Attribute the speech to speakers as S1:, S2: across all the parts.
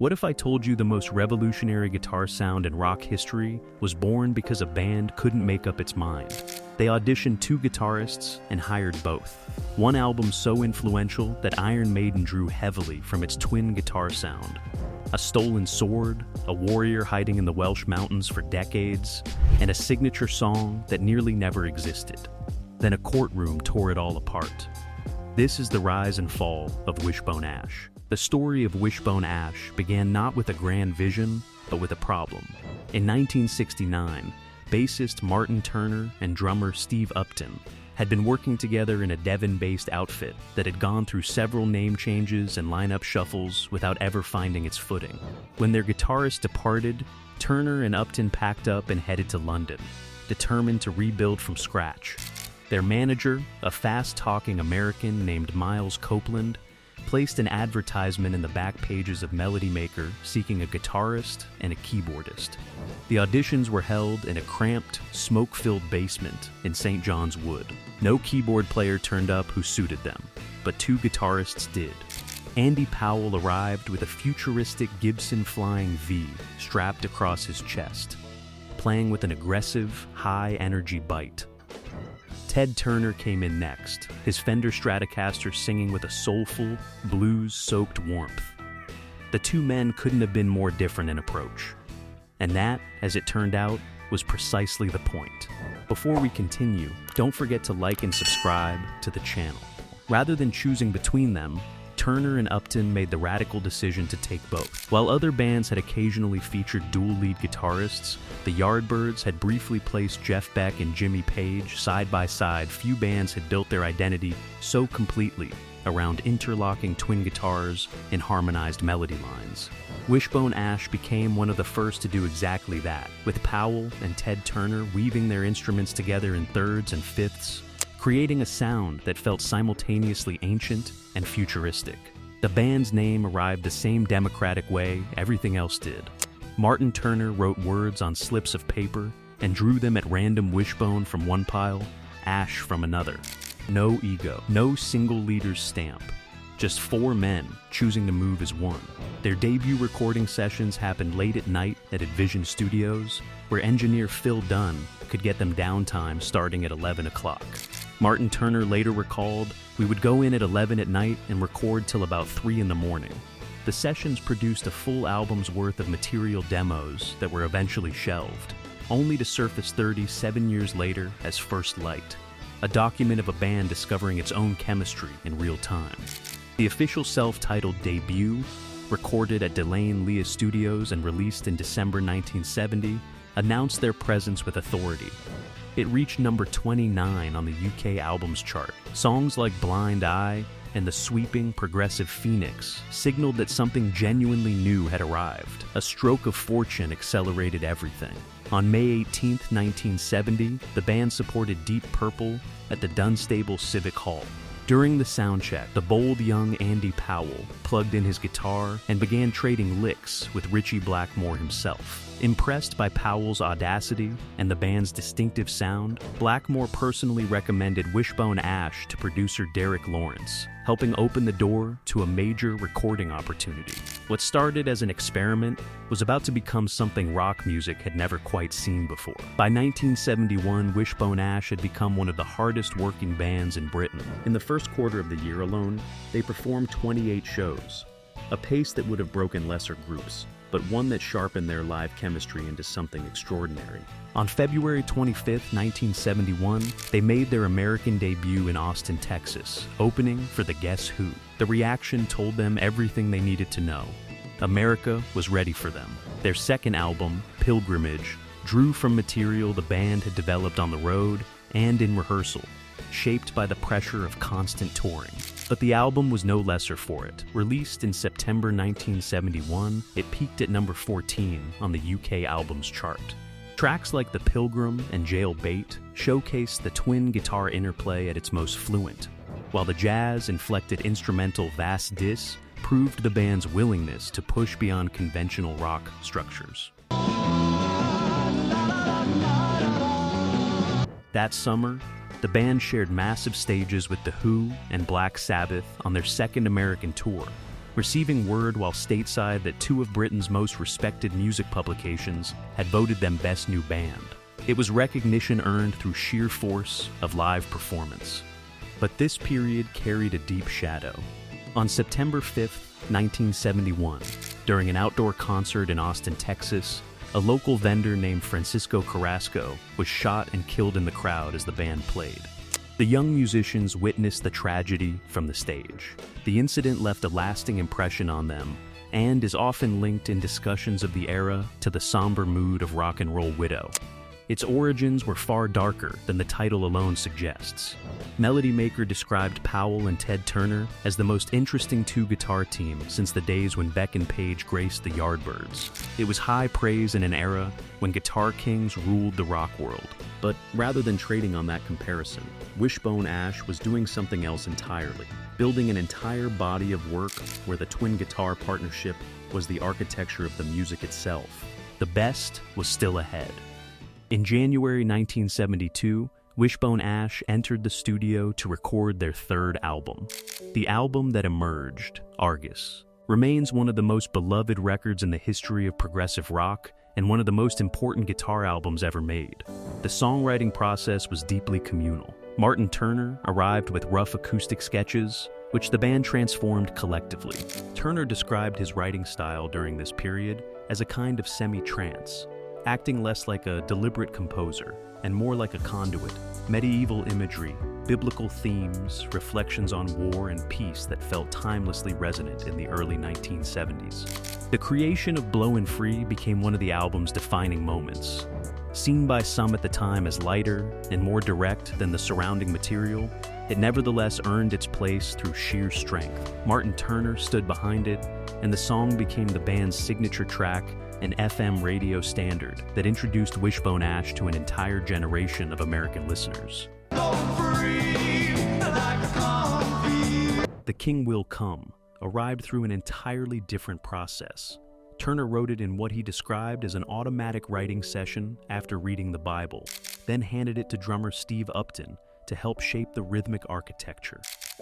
S1: What if I told you the most revolutionary guitar sound in rock history was born because a band couldn't make up its mind? They auditioned two guitarists and hired both. One album so influential that Iron Maiden drew heavily from its twin guitar sound. A stolen sword, a warrior hiding in the Welsh mountains for decades, and a signature song that nearly never existed. Then a courtroom tore it all apart. This is the rise and fall of Wishbone Ash. The story of Wishbone Ash began not with a grand vision, but with a problem. In 1969, bassist Martin Turner and drummer Steve Upton had been working together in a Devon-based outfit that had gone through several name changes and lineup shuffles without ever finding its footing. When their guitarist departed, Turner and Upton packed up and headed to London, determined to rebuild from scratch. Their manager, a fast-talking American named Miles Copeland, placed an advertisement in the back pages of Melody Maker seeking a guitarist and a keyboardist. The auditions were held in a cramped, smoke-filled basement in St. John's Wood. No keyboard player turned up who suited them, but two guitarists did. Andy Powell arrived with a futuristic Gibson Flying V strapped across his chest, playing with an aggressive, high-energy bite. Ted Turner came in next, his Fender Stratocaster singing with a soulful, blues-soaked warmth. The two men couldn't have been more different in approach. And that, as it turned out, was precisely the point. Before we continue, don't forget to like and subscribe to the channel. Rather than choosing between them, Turner and Upton made the radical decision to take both. While other bands had occasionally featured dual lead guitarists, the Yardbirds had briefly placed Jeff Beck and Jimmy Page side by side. Few bands had built their identity so completely around interlocking twin guitars and harmonized melody lines. Wishbone Ash became one of the first to do exactly that, with Powell and Ted Turner weaving their instruments together in thirds and fifths, creating a sound that felt simultaneously ancient and futuristic. The band's name arrived the same democratic way everything else did. Martin Turner wrote words on slips of paper and drew them at random wishbone from one pile, ash from another. No ego, no single leader's stamp. Just four men choosing to move as one. Their debut recording sessions happened late at night at Vision Studios, where engineer Phil Dunn could get them downtime starting at 11 o'clock. Martin Turner later recalled, "We would go in at 11 at night and record till about 3 in the morning." The sessions produced a full album's worth of material demos that were eventually shelved, only to surface 37 years later as First Light, a document of a band discovering its own chemistry in real time. The official self-titled debut, recorded at Delane Lea Studios and released in December 1970, announced their presence with authority. It reached number 29 on the UK albums chart. Songs like Blind Eye and the sweeping, progressive Phoenix signaled that something genuinely new had arrived. A stroke of fortune accelerated everything. On May 18, 1970, the band supported Deep Purple at the Dunstable Civic Hall. During the soundcheck, the bold young Andy Powell plugged in his guitar and began trading licks with Ritchie Blackmore himself. Impressed by Powell's audacity and the band's distinctive sound, Blackmore personally recommended Wishbone Ash to producer Derek Lawrence, helping open the door to a major recording opportunity. What started as an experiment was about to become something rock music had never quite seen before. By 1971, Wishbone Ash had become one of the hardest working bands in Britain. In the first quarter of the year alone, they performed 28 shows, a pace that would have broken lesser groups, but one that sharpened their live chemistry into something extraordinary. On February 25, 1971, they made their American debut in Austin, Texas, opening for the Guess Who. The reaction told them everything they needed to know. America was ready for them. Their second album, Pilgrimage, drew from material the band had developed on the road and in rehearsal, shaped by the pressure of constant touring. But the album was no lesser for it. Released in September 1971, it peaked at number 14 on the UK albums chart. Tracks like The Pilgrim and Jailbait showcased the twin guitar interplay at its most fluent, while the jazz-inflected instrumental Vast Dis proved the band's willingness to push beyond conventional rock structures. That summer, the band shared massive stages with The Who and Black Sabbath on their second American tour, receiving word while stateside that two of Britain's most respected music publications had voted them Best New Band. It was recognition earned through sheer force of live performance. But this period carried a deep shadow. On September 5th, 1971, during an outdoor concert in Austin, Texas, a local vendor named Francisco Carrasco was shot and killed in the crowd as the band played. The young musicians witnessed the tragedy from the stage. The incident left a lasting impression on them and is often linked in discussions of the era to the somber mood of rock and roll widow. Its origins were far darker than the title alone suggests. Melody Maker described Powell and Ted Turner as the most interesting two-guitar team since the days when Beck and Page graced the Yardbirds. It was high praise in an era when guitar kings ruled the rock world. But rather than trading on that comparison, Wishbone Ash was doing something else entirely, building an entire body of work where the twin guitar partnership was the architecture of the music itself. The best was still ahead. In January 1972, Wishbone Ash entered the studio to record their third album. The album that emerged, Argus, remains one of the most beloved records in the history of progressive rock and one of the most important guitar albums ever made. The songwriting process was deeply communal. Martin Turner arrived with rough acoustic sketches, which the band transformed collectively. Turner described his writing style during this period as a kind of semi-trance, acting less like a deliberate composer and more like a conduit. Medieval imagery, biblical themes, reflections on war and peace that felt timelessly resonant in the early 1970s. The creation of Blowin' Free became one of the album's defining moments. Seen by some at the time as lighter and more direct than the surrounding material, it nevertheless earned its place through sheer strength. Martin Turner stood behind it, and the song became the band's signature track, an FM radio standard that introduced Wishbone Ash to an entire generation of American listeners. The King Will Come arrived through an entirely different process. Turner wrote it in what he described as an automatic writing session after reading the Bible, then handed it to drummer Steve Upton to help shape the rhythmic architecture.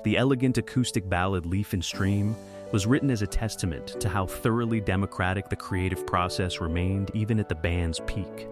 S1: The elegant acoustic ballad Leaf and Stream was written as a testament to how thoroughly democratic the creative process remained even at the band's peak.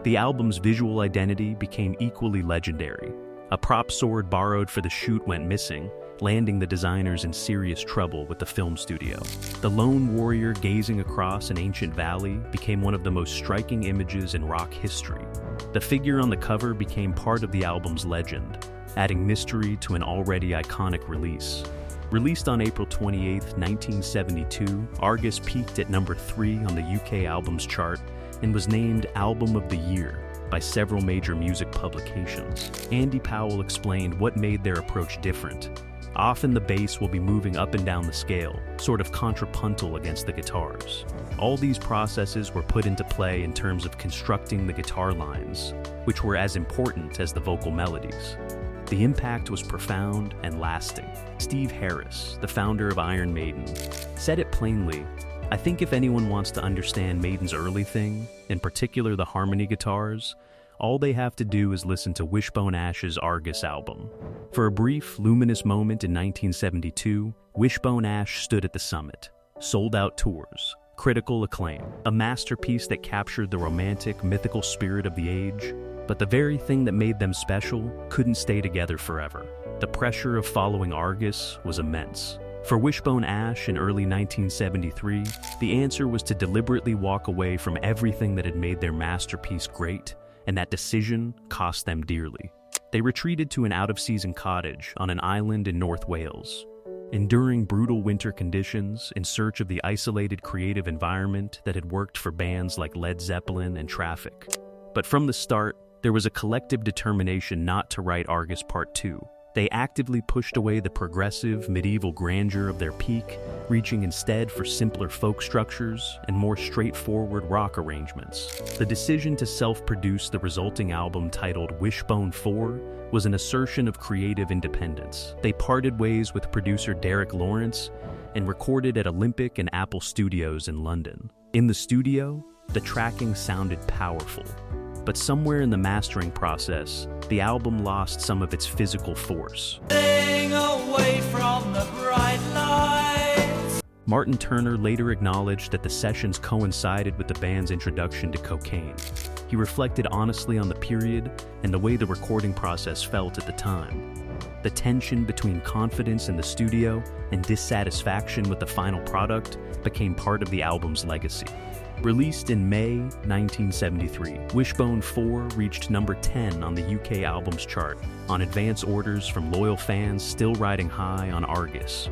S1: The album's visual identity became equally legendary. A prop sword borrowed for the shoot went missing, landing the designers in serious trouble with the film studio. The lone warrior gazing across an ancient valley became one of the most striking images in rock history. The figure on the cover became part of the album's legend, adding mystery to an already iconic release. Released on April 28, 1972, Argus peaked at number 3 on the UK Albums Chart and was named Album of the Year by several major music publications. Andy Powell explained what made their approach different. Often the bass will be moving up and down the scale, sort of contrapuntal against the guitars. All these processes were put into play in terms of constructing the guitar lines, which were as important as the vocal melodies. The impact was profound and lasting. Steve Harris, the founder of Iron Maiden, said it plainly, "I think if anyone wants to understand Maiden's early thing, in particular the harmony guitars, all they have to do is listen to Wishbone Ash's Argus album." For a brief, luminous moment in 1972, Wishbone Ash stood at the summit. Sold-out tours, critical acclaim, a masterpiece that captured the romantic, mythical spirit of the age. But the very thing that made them special couldn't stay together forever. The pressure of following Argus was immense. For Wishbone Ash in early 1973, the answer was to deliberately walk away from everything that had made their masterpiece great, and that decision cost them dearly. They retreated to an out-of-season cottage on an island in North Wales, enduring brutal winter conditions in search of the isolated creative environment that had worked for bands like Led Zeppelin and Traffic. But from the start, there was a collective determination not to write Argus Part 2. They actively pushed away the progressive, medieval grandeur of their peak, reaching instead for simpler folk structures and more straightforward rock arrangements. The decision to self-produce the resulting album titled Wishbone 4 was an assertion of creative independence. They parted ways with producer Derek Lawrence and recorded at Olympic and Apple Studios in London. In the studio, the tracking sounded powerful. But somewhere in the mastering process, the album lost some of its physical force.
S2: Staying away from the bright lights.
S1: Martin Turner later acknowledged that the sessions coincided with the band's introduction to cocaine. He reflected honestly on the period and the way the recording process felt at the time. The tension between confidence in the studio and dissatisfaction with the final product became part of the album's legacy. Released in May 1973, Wishbone 4 reached number 10 on the UK albums chart, on advance orders from loyal fans still riding high on Argus.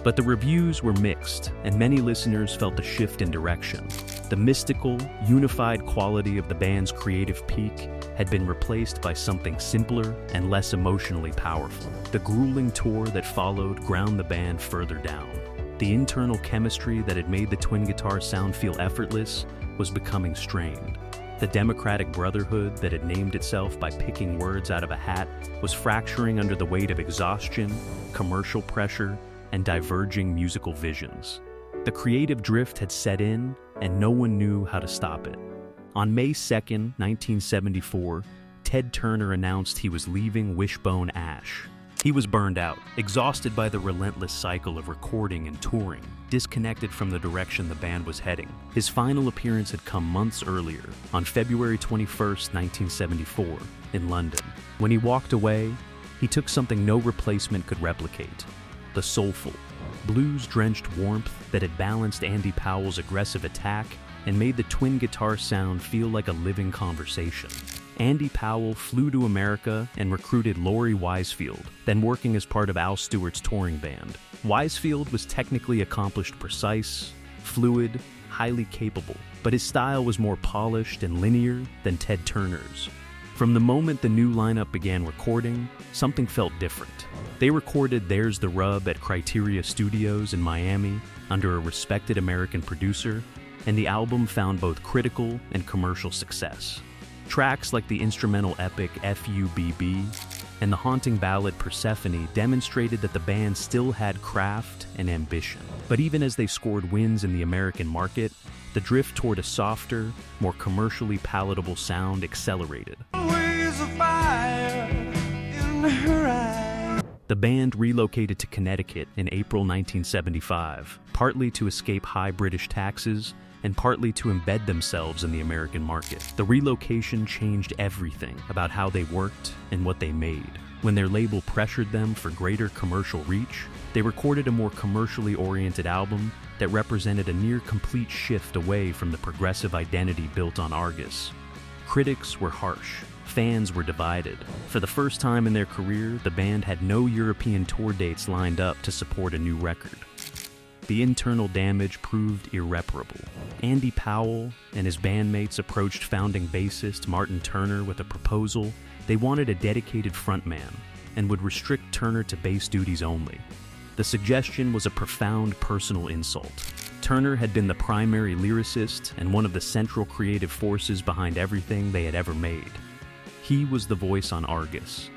S1: But the reviews were mixed, and many listeners felt a shift in direction. The mystical, unified quality of the band's creative peak had been replaced by something simpler and less emotionally powerful. The grueling tour that followed ground the band further down. The internal chemistry that had made the twin guitar sound feel effortless was becoming strained. The democratic brotherhood that had named itself by picking words out of a hat was fracturing under the weight of exhaustion, commercial pressure, and diverging musical visions. The creative drift had set in, and no one knew how to stop it. On May 2nd, 1974, Ted Turner announced he was leaving Wishbone Ash. He was burned out, exhausted by the relentless cycle of recording and touring, disconnected from the direction the band was heading. His final appearance had come months earlier, on February 21st, 1974, in London. When he walked away, he took something no replacement could replicate: the soulful, blues-drenched warmth that had balanced Andy Powell's aggressive attack and made the twin guitar sound feel like a living conversation. Andy Powell flew to America and recruited Laurie Wisefield, then working as part of Al Stewart's touring band. Wisefield was technically accomplished, precise, fluid, highly capable, but his style was more polished and linear than Ted Turner's. From the moment the new lineup began recording, something felt different. They recorded There's the Rub at Criteria Studios in Miami under a respected American producer, and the album found both critical and commercial success. Tracks like the instrumental epic FUBB and the haunting ballad Persephone demonstrated that the band still had craft and ambition. But even as they scored wins in the American market, the drift toward a softer, more commercially palatable sound accelerated. The band relocated to Connecticut in April 1975, partly to escape high British taxes and partly to embed themselves in the American market. The relocation changed everything about how they worked and what they made. When their label pressured them for greater commercial reach, they recorded a more commercially oriented album that represented a near-complete shift away from the progressive identity built on Argus. Critics were harsh. Fans were divided. For the first time in their career, the band had no European tour dates lined up to support a new record. The internal damage proved irreparable. Andy Powell and his bandmates approached founding bassist Martin Turner with a proposal. They wanted a dedicated frontman and would restrict Turner to bass duties only. The suggestion was a profound personal insult. Turner had been the primary lyricist and one of the central creative forces behind everything they had ever made. He was the voice on Argus.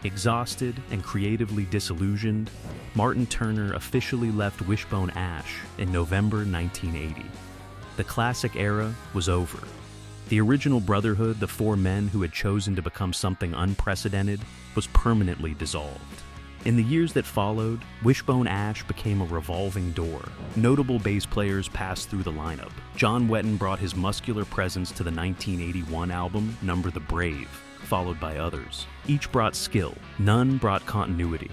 S1: Exhausted and creatively disillusioned, Martin Turner officially left Wishbone Ash in November 1980. The classic era was over. The original brotherhood, the four men who had chosen to become something unprecedented, was permanently dissolved. In the years that followed, Wishbone Ash became a revolving door. Notable bass players passed through the lineup. John Wetton brought his muscular presence to the 1981 album, Number the Brave, followed by others. Each brought skill, none brought continuity.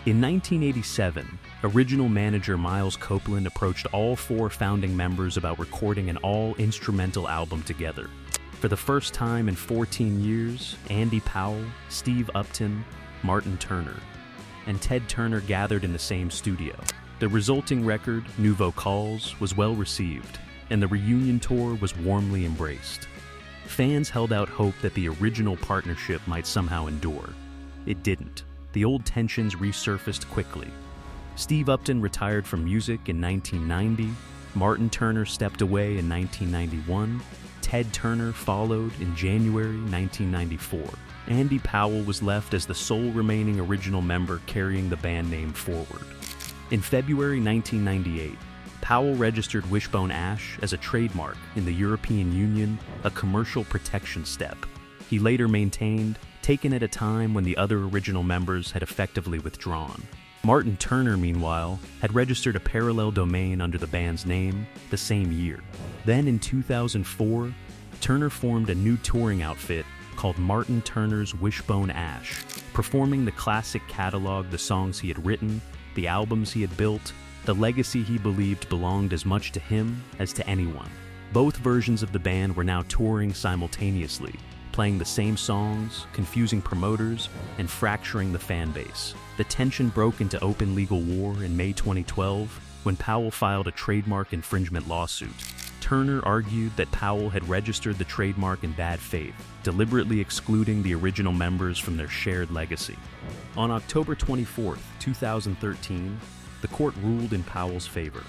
S1: In 1987, original manager Miles Copeland approached all four founding members about recording an all-instrumental album together. For the first time in 14 years, Andy Powell, Steve Upton, Martin Turner, and Ted Turner gathered in the same studio. The resulting record, Nouveau Calls, was well received, and the reunion tour was warmly embraced. Fans held out hope that the original partnership might somehow endure. It didn't. The old tensions resurfaced quickly. Steve Upton retired from music in 1990, Martin Turner stepped away in 1991, Ted Turner followed in January 1994. Andy Powell was left as the sole remaining original member carrying the band name forward. In February 1998, Powell registered Wishbone Ash as a trademark in the European Union, a commercial protection step. He later maintained, taken at a time when the other original members had effectively withdrawn. Martin Turner, meanwhile, had registered a parallel domain under the band's name the same year. Then in 2004, Turner formed a new touring outfit called Martin Turner's Wishbone Ash, performing the classic catalog, the songs he had written, the albums he had built, the legacy he believed belonged as much to him as to anyone. Both versions of the band were now touring simultaneously, playing the same songs, confusing promoters, and fracturing the fan base. The tension broke into open legal war in May 2012 when Powell filed a trademark infringement lawsuit. Turner argued that Powell had registered the trademark in bad faith, deliberately excluding the original members from their shared legacy. On October 24, 2013, the court ruled in Powell's favor.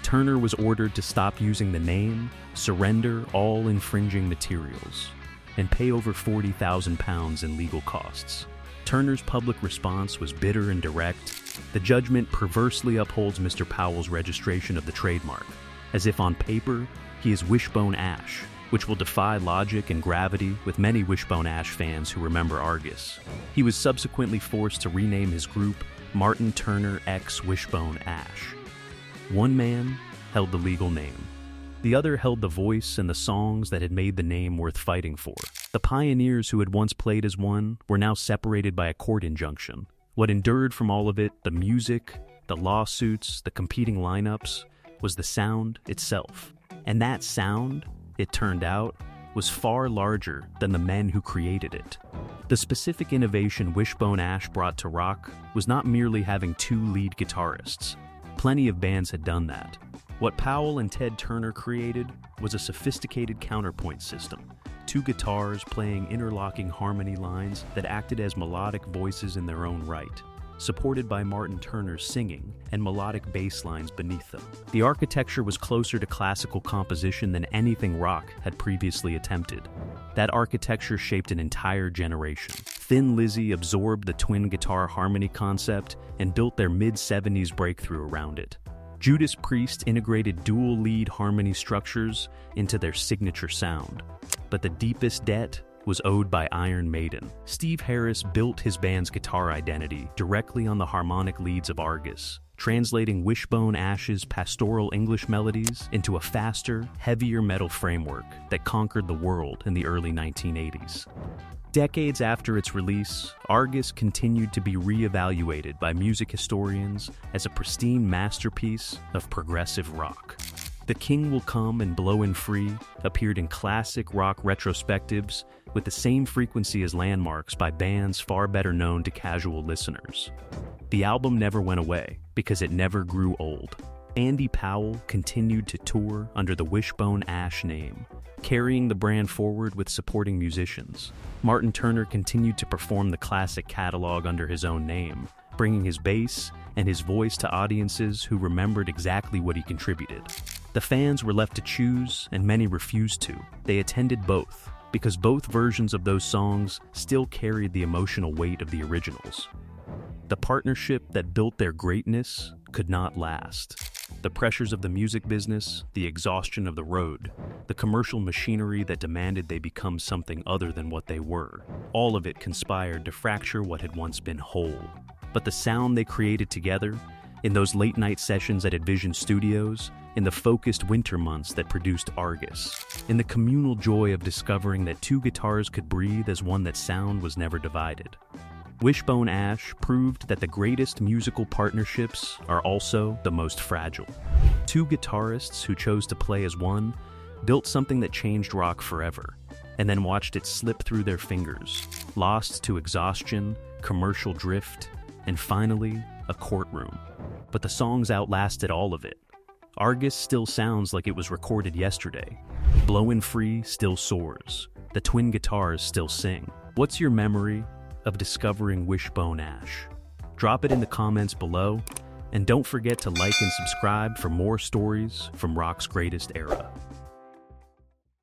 S1: Turner was ordered to stop using the name, surrender all infringing materials, and pay over £40,000 in legal costs. Turner's public response was bitter and direct. The judgment perversely upholds Mr. Powell's registration of the trademark, as if on paper he is Wishbone Ash, which will defy logic and gravity with many Wishbone Ash fans who remember Argus. He was subsequently forced to rename his group Martin Turner X Wishbone Ash. One man held the legal name. The other held the voice and the songs that had made the name worth fighting for. The pioneers who had once played as one were now separated by a court injunction. What endured from all of it, the music, the lawsuits, the competing lineups, was the sound itself. And that sound, it turned out, was far larger than the men who created it. The specific innovation Wishbone Ash brought to rock was not merely having two lead guitarists. Plenty of bands had done that. What Powell and Ted Turner created was a sophisticated counterpoint system, two guitars playing interlocking harmony lines that acted as melodic voices in their own right, supported by Martin Turner's singing and melodic bass lines beneath them. The architecture was closer to classical composition than anything rock had previously attempted. That architecture shaped an entire generation. Thin Lizzy absorbed the twin guitar harmony concept and built their mid-70s breakthrough around it. Judas Priest integrated dual lead harmony structures into their signature sound. But the deepest debt was owed by Iron Maiden. Steve Harris built his band's guitar identity directly on the harmonic leads of Argus, translating Wishbone Ash's pastoral English melodies into a faster, heavier metal framework that conquered the world in the early 1980s. Decades after its release, Argus continued to be re-evaluated by music historians as a pristine masterpiece of progressive rock. The King Will Come and Blowin' Free appeared in classic rock retrospectives with the same frequency as landmarks by bands far better known to casual listeners. The album never went away because it never grew old. Andy Powell continued to tour under the Wishbone Ash name, carrying the brand forward with supporting musicians. Martin Turner continued to perform the classic catalog under his own name, bringing his bass and his voice to audiences who remembered exactly what he contributed. The fans were left to choose, and many refused to. They attended both, because both versions of those songs still carried the emotional weight of the originals. The partnership that built their greatness could not last. The pressures of the music business, the exhaustion of the road, the commercial machinery that demanded they become something other than what they were, all of it conspired to fracture what had once been whole. But the sound they created together, in those late-night sessions at Advision Studios, in the focused winter months that produced Argus, in the communal joy of discovering that two guitars could breathe as one, that sound was never divided. Wishbone Ash proved that the greatest musical partnerships are also the most fragile. Two guitarists who chose to play as one built something that changed rock forever, and then watched it slip through their fingers, lost to exhaustion, commercial drift, and finally, a courtroom. But the songs outlasted all of it. Argus still sounds like it was recorded yesterday. Blowin' Free still soars. The twin guitars still sing. What's your memory of discovering Wishbone Ash? Drop it in the comments below, and don't forget to like and subscribe for more stories from rock's greatest era.